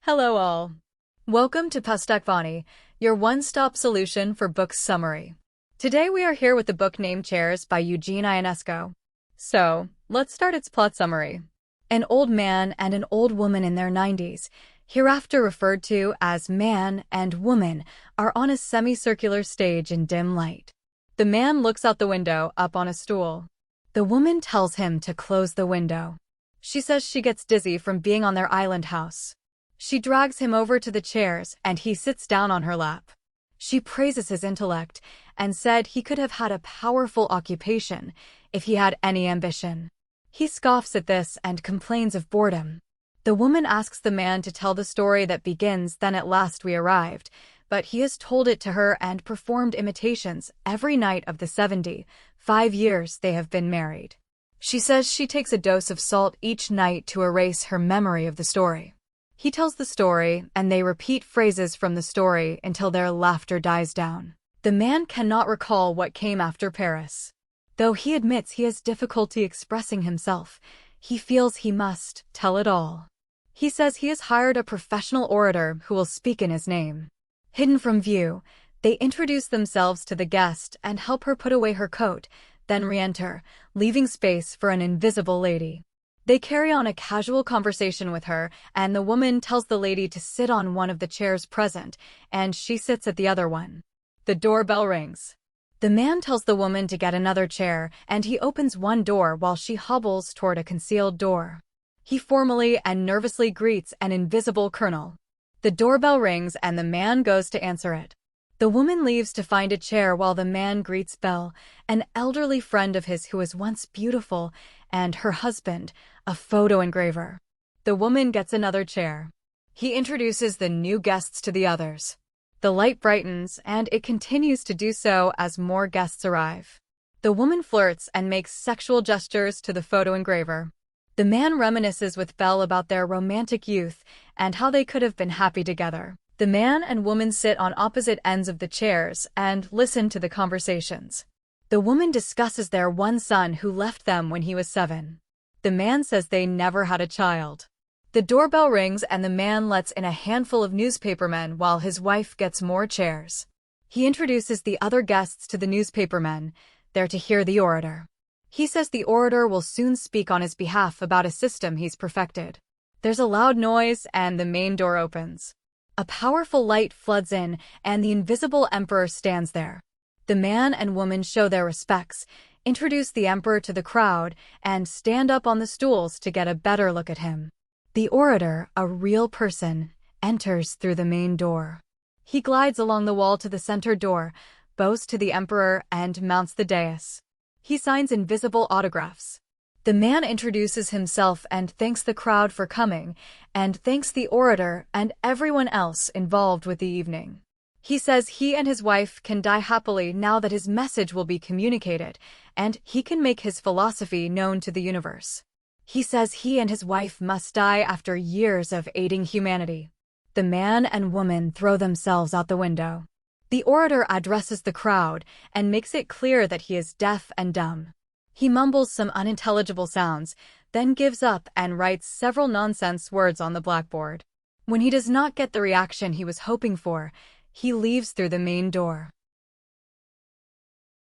Hello all. Welcome to Pustakvani, your one-stop solution for book summary. Today we are here with the book named Chairs by Eugène Ionesco. So, let's start its plot summary. An old man and an old woman in their 90s, hereafter referred to as man and woman, are on a semicircular stage in dim light. The man looks out the window, up on a stool. The woman tells him to close the window. She says she gets dizzy from being on their island house. She drags him over to the chairs and he sits down on her lap. She praises his intellect and said he could have had a powerful occupation if he had any ambition. He scoffs at this and complains of boredom. The woman asks the man to tell the story that begins "Then at last we arrived," but he has told it to her and performed imitations every night of the 75 years they have been married. She says she takes a dose of salt each night to erase her memory of the story. He tells the story, and they repeat phrases from the story until their laughter dies down. The man cannot recall what came after Paris. Though he admits he has difficulty expressing himself, he feels he must tell it all. He says he has hired a professional orator who will speak in his name. Hidden from view, they introduce themselves to the guest and help her put away her coat, then re-enter, leaving space for an invisible lady. They carry on a casual conversation with her, and the woman tells the lady to sit on one of the chairs present, and she sits at the other one. The doorbell rings. The man tells the woman to get another chair, and he opens one door while she hobbles toward a concealed door. He formally and nervously greets an invisible colonel. The doorbell rings and the man goes to answer it. The woman leaves to find a chair while the man greets Belle, an elderly friend of his who was once beautiful, and her husband, a photo engraver. The woman gets another chair. He introduces the new guests to the others. The light brightens, and it continues to do so as more guests arrive. The woman flirts and makes sexual gestures to the photo engraver. The man reminisces with Belle about their romantic youth and how they could have been happy together. The man and woman sit on opposite ends of the chairs and listen to the conversations. The woman discusses their one son who left them when he was 7. The man says they never had a child. The doorbell rings and the man lets in a handful of newspapermen while his wife gets more chairs. He introduces the other guests to the newspapermen, there to hear the orator. He says the orator will soon speak on his behalf about a system he's perfected. There's a loud noise and the main door opens. A powerful light floods in, and the invisible emperor stands there. The man and woman show their respects, introduce the emperor to the crowd, and stand up on the stools to get a better look at him. The orator, a real person, enters through the main door. He glides along the wall to the center door, bows to the emperor, and mounts the dais. He signs invisible autographs. The man introduces himself and thanks the crowd for coming, and thanks the orator and everyone else involved with the evening. He says he and his wife can die happily now that his message will be communicated, and he can make his philosophy known to the universe. He says he and his wife must die after years of aiding humanity. The man and woman throw themselves out the window. The orator addresses the crowd and makes it clear that he is deaf and dumb. He mumbles some unintelligible sounds, then gives up and writes several nonsense words on the blackboard. When he does not get the reaction he was hoping for, he leaves through the main door.